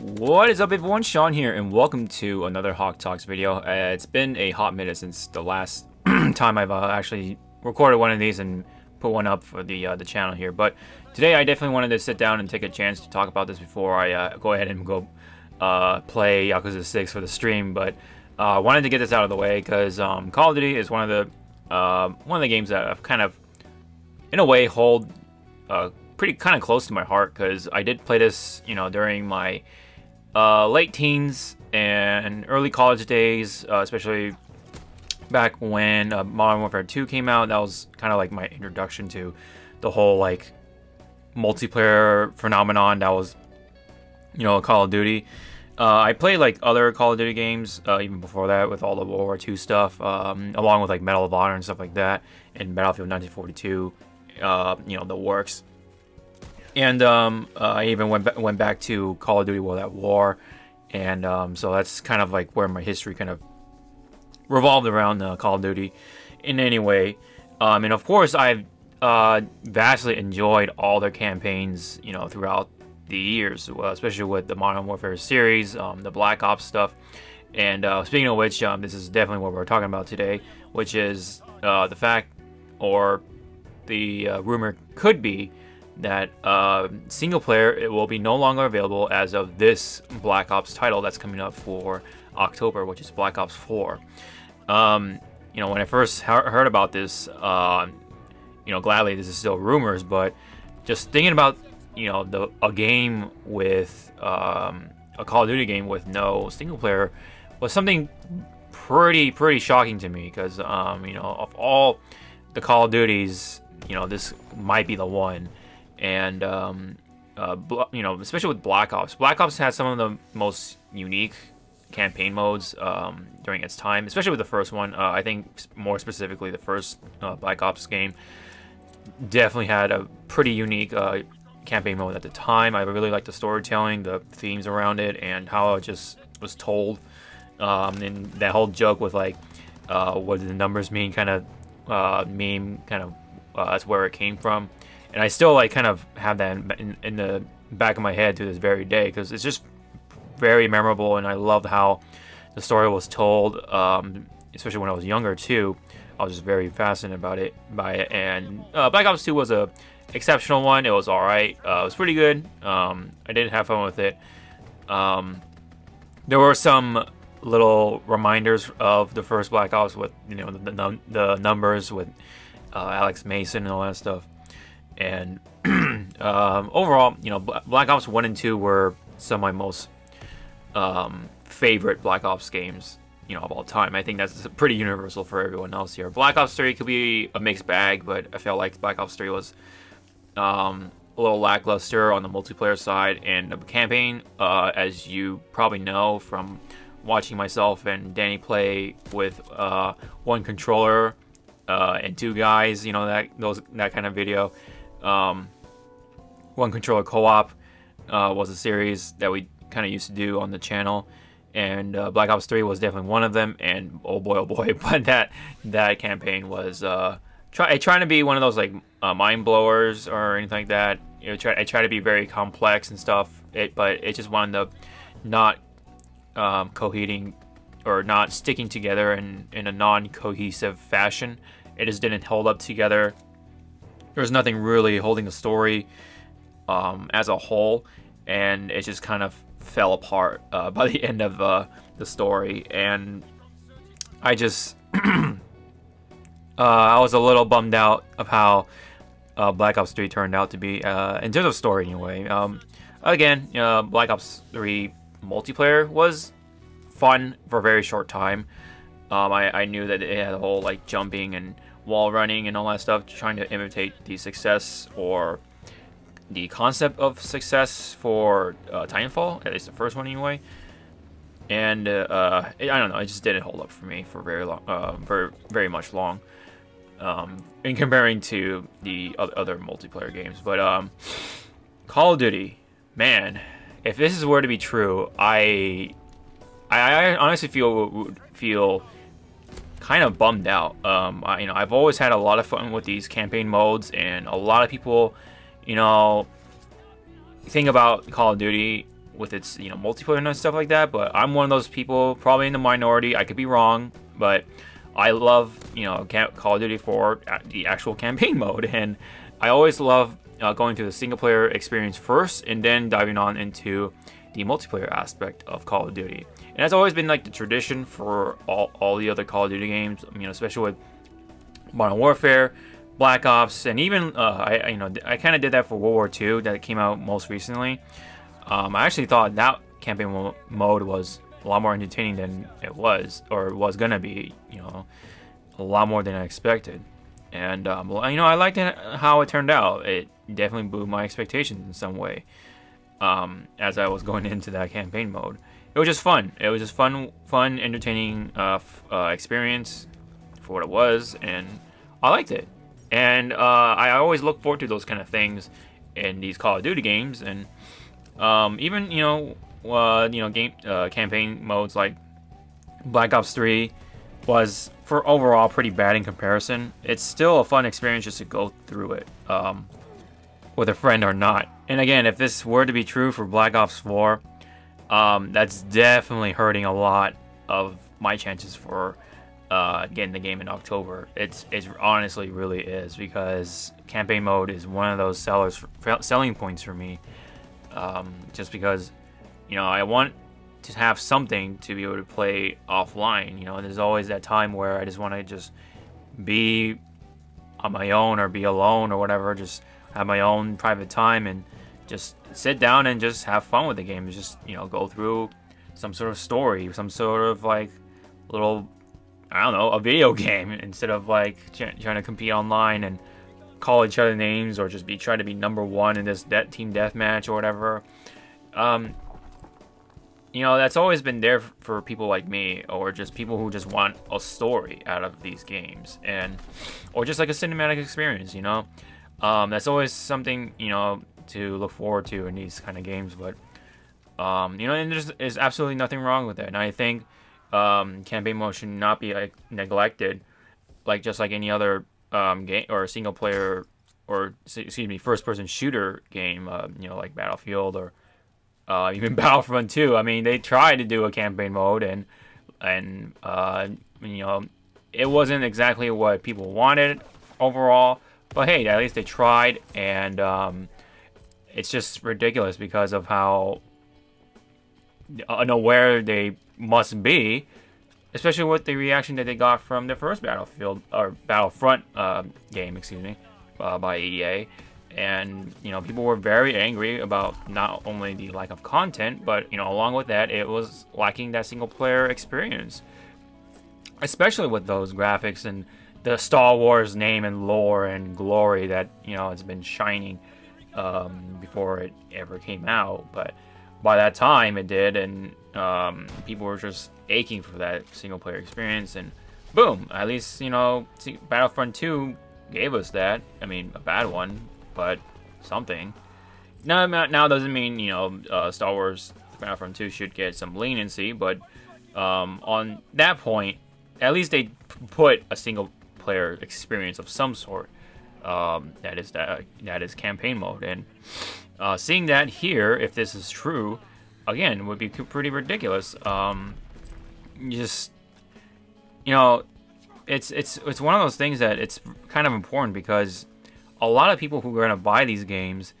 What is up, everyone? Sean here, and welcome to another Hawke Talks video. It's been a hot minute since the last time I've actually recorded one of these and put one up for the channel here. But today I definitely wanted to sit down and take a chance to talk about this before I go ahead and go play Yakuza 6 for the stream. But I wanted to get this out of the way because Call of Duty is one of the games that I've kind of, in a way, hold pretty kind of close to my heart, because I did play this, during my late teens and early college days, especially back when Modern Warfare 2 came out. That was kind of like my introduction to the whole like multiplayer phenomenon that was, Call of Duty. I played like other Call of Duty games even before that, with all the World War II stuff, along with like Medal of Honor and stuff like that, and Battlefield 1942, the works. And I even went back to Call of Duty World at War, and so that's kind of like where my history kind of revolved around Call of Duty in any way. And of course, I've vastly enjoyed all their campaigns, throughout the years, especially with the Modern Warfare series, the Black Ops stuff. And speaking of which, this is definitely what we're talking about today, which is the fact, or the rumor could be, that single player, it will be no longer available as of this Black Ops title that's coming up for October, which is Black Ops 4. When I first heard about this, gladly this is still rumors, but just thinking about a game with a Call of Duty game with no single player was something pretty shocking to me, because of all the Call of Duties, this might be the one. And especially with Black Ops. Black Ops had some of the most unique campaign modes during its time, especially with the first one. I think more specifically the first Black Ops game definitely had a pretty unique campaign mode at the time. I really liked the storytelling, the themes around it, and how it just was told. And that whole joke with like what do the numbers mean kind of meme, kind of that's where it came from. And I still like kind of have that in the back of my head to this very day, because it's just very memorable, and I loved how the story was told, especially when I was younger too. I was just very fascinated by it. And Black Ops 2 was a exceptional one. It was all right. It was pretty good. I did have fun with it. There were some little reminders of the first Black Ops with the numbers with Alex Mason and all that stuff. And overall, Black Ops 1 and 2 were some of my most favorite Black Ops games, of all time. I think that's pretty universal for everyone else here. Black Ops 3 could be a mixed bag, but I felt like Black Ops 3 was a little lackluster on the multiplayer side. And the campaign, as you probably know from watching myself and Danny play with one controller and two guys, that kind of video. One controller co-op was a series that we kind of used to do on the channel, and Black Ops 3 was definitely one of them. And oh boy, but that campaign was trying to be one of those like mind blowers or anything like that. I try to be very complex and stuff, but it just wound up not coheting or not sticking together in a non-cohesive fashion. It just didn't hold up together. There was nothing really holding the story as a whole, and it just kind of fell apart by the end of the story. And I just I was a little bummed out of how Black Ops 3 turned out to be, in terms of story anyway. Again, Black Ops 3 multiplayer was fun for a very short time. I knew that it had a whole like jumping and wall running and all that stuff, trying to imitate the success or the concept of success for Titanfall, at least the first one anyway. And I don't know, it just didn't hold up for me for very long, very much long, in comparing to the other multiplayer games. But Call of Duty, man, if this is were to be true, I honestly feel kind of bummed out. I've always had a lot of fun with these campaign modes, and a lot of people, think about Call of Duty with its multiplayer and stuff like that. But I'm one of those people, probably in the minority. I could be wrong, but I love Call of Duty for the actual campaign mode, and I always love going through the single player experience first, and then diving on into the multiplayer aspect of Call of Duty. And that's always been like the tradition for all the other Call of Duty games. Especially with Modern Warfare, Black Ops, and even I kind of did that for World War II that came out most recently. I actually thought that campaign mode was a lot more entertaining than it was, or was gonna be. A lot more than I expected. And I liked how it turned out. It definitely blew my expectations in some way. As I was going into that campaign mode, it was just fun. It was just fun, entertaining experience for what it was, and I liked it. And I always look forward to those kind of things in these Call of Duty games, and even campaign modes like Black Ops 3 was for overall pretty bad in comparison. It's still a fun experience just to go through it, with a friend or not. And again, if this were to be true for Black Ops 4, that's definitely hurting a lot of my chances for getting the game in October. It honestly really is, because campaign mode is one of those selling points for me. Just because, I want to have something to be able to play offline. There's always that time where I just want to just be on my own or be alone or whatever, just have my own private time and just sit down and just have fun with the game. Just go through some sort of story, some sort of like little, I don't know, a video game, instead of like trying to compete online and call each other names, or just trying to be number one in this team deathmatch or whatever. That's always been there for people like me, or just people who just want a story out of these games, or just like a cinematic experience. That's always something to look forward to in these kind of games. But and there's absolutely nothing wrong with it. And I think campaign mode should not be neglected, just like any other game or single player, or first person shooter game. Like Battlefield or even Battlefront 2. I mean, they tried to do a campaign mode, and it wasn't exactly what people wanted overall. But hey, at least they tried, and it's just ridiculous because of how unaware they must be, especially with the reaction that they got from the first Battlefield or Battlefront game, by EA. And people were very angry about not only the lack of content, but along with that, it was lacking that single player experience, especially with those graphics and the Star Wars name and lore and glory that it's been shining before it ever came out. But by that time it did, and people were just aching for that single player experience, and boom, at least Battlefront 2 gave us that. I mean, a bad one, but something. Now doesn't mean Star Wars Battlefront 2 should get some leniency, but on that point, at least they put a single player experience of some sort. That is campaign mode, and seeing that here, if this is true, again, would be pretty ridiculous. It's one of those things that it's kind of important, because a lot of people who are going to buy these games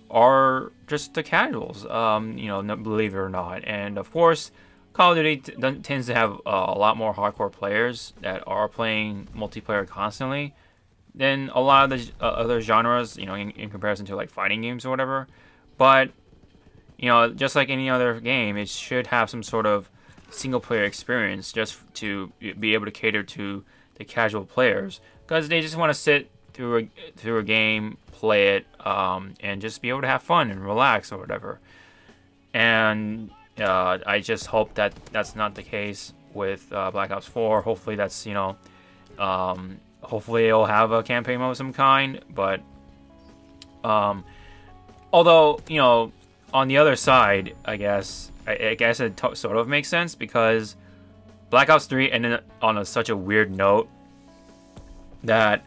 are just the casuals, believe it or not. And of course, Call of Duty tends to have a lot more hardcore players that are playing multiplayer constantly than a lot of the other genres, in comparison to like fighting games or whatever. But just like any other game, it should have some sort of single player experience, just to be able to cater to the casual players, because they just want to sit through a game, play it, and just be able to have fun and relax or whatever. And I just hope that that's not the case with Black Ops 4. Hopefully that's hopefully it'll have a campaign mode of some kind. But although on the other side, I guess it sort of makes sense, because Black Ops 3 ended on such a weird note that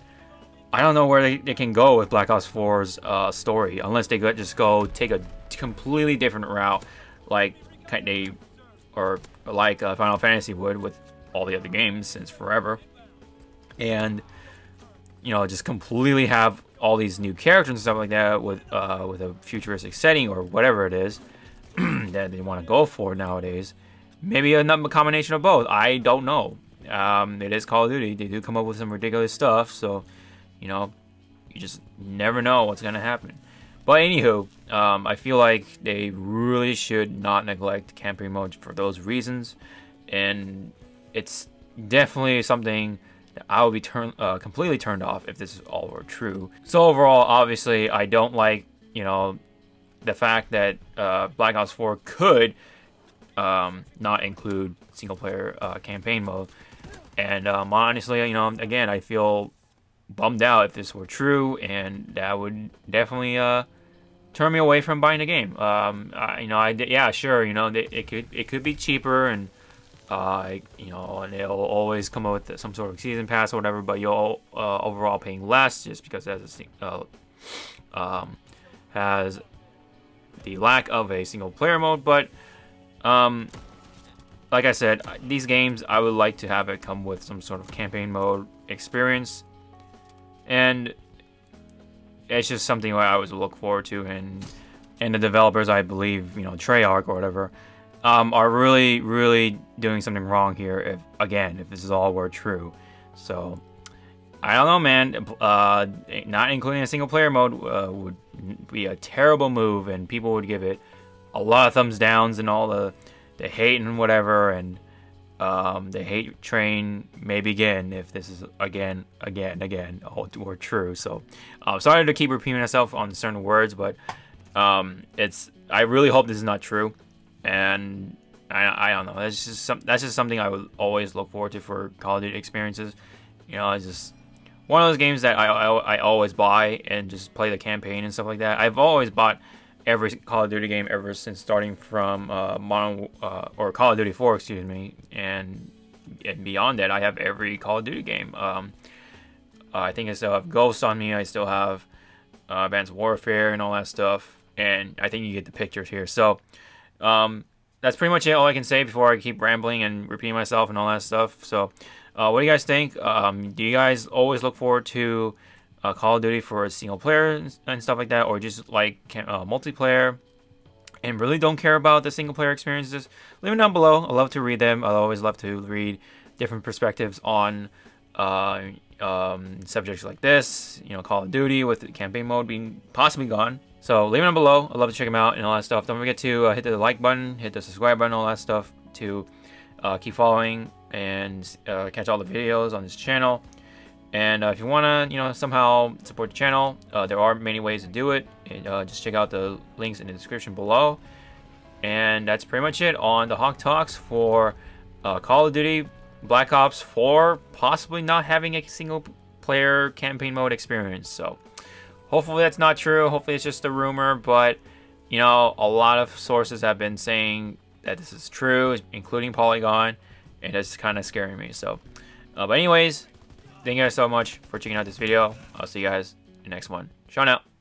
I don't know where they can go with Black Ops 4's story, unless they just go take a completely different route, like Final Fantasy would with all the other games since forever, and just completely have all these new characters and stuff like that with a futuristic setting or whatever it is that they want to go for nowadays. Maybe a combination of both. I don't know. It is Call of Duty. They do come up with some ridiculous stuff, so you just never know what's gonna happen. But anywho, I feel like they really should not neglect campaign mode for those reasons, and it's definitely something that I would be completely turned off if this is all were true. So overall, obviously, I don't like the fact that Black Ops 4 could not include single player campaign mode, and honestly, again, I feel bummed out if this were true, and that would definitely turn me away from buying the game. Yeah, sure, it could be cheaper, and and they'll always come up with some sort of season pass or whatever, but you'll overall paying less just because it has the lack of a single player mode. But like I said, these games, I would like to have it come with some sort of campaign mode experience, and it's just something I always look forward to. And the developers, I believe, Treyarch or whatever, are really doing something wrong here if this is all were true. So I don't know, man. Not including a single player mode would be a terrible move, and people would give it a lot of thumbs downs and all the hate and whatever, and the hate train may begin if this is again all were true. So sorry to keep repeating myself on certain words, but I really hope this is not true. And I don't know. That's just something I would always look forward to for Call of Duty experiences. It's just one of those games that I always buy and just play the campaign and stuff like that. I've always bought every Call of Duty game ever since starting from or Call of Duty 4, excuse me, and beyond that, I have every Call of Duty game. I think I still have Ghost on me. I still have Advanced Warfare and all that stuff, and I think you get the pictures here. So that's pretty much it. All I can say before I keep rambling and repeating myself and all that stuff. So what do you guys think? Do you guys always look forward to Call of Duty for a single player and stuff like that, or just like multiplayer and really don't care about the single player experiences? Leave them down below. I love to read them. I always love to read different perspectives on subjects like this, Call of Duty with the campaign mode being possibly gone. So leave them down below. I love to check them out and all that stuff. Don't forget to hit the like button, hit the subscribe button, all that stuff to keep following and catch all the videos on this channel. And if you want to, somehow support the channel, there are many ways to do it. And, just check out the links in the description below. And that's pretty much it on the Hawke Talks for Call of Duty Black Ops 4 possibly not having a single player campaign mode experience. So hopefully that's not true. Hopefully it's just a rumor. But, a lot of sources have been saying that this is true, including Polygon. And that's kind of scaring me. So, but anyways, thank you guys so much for checking out this video. I'll see you guys in the next one. Sean out.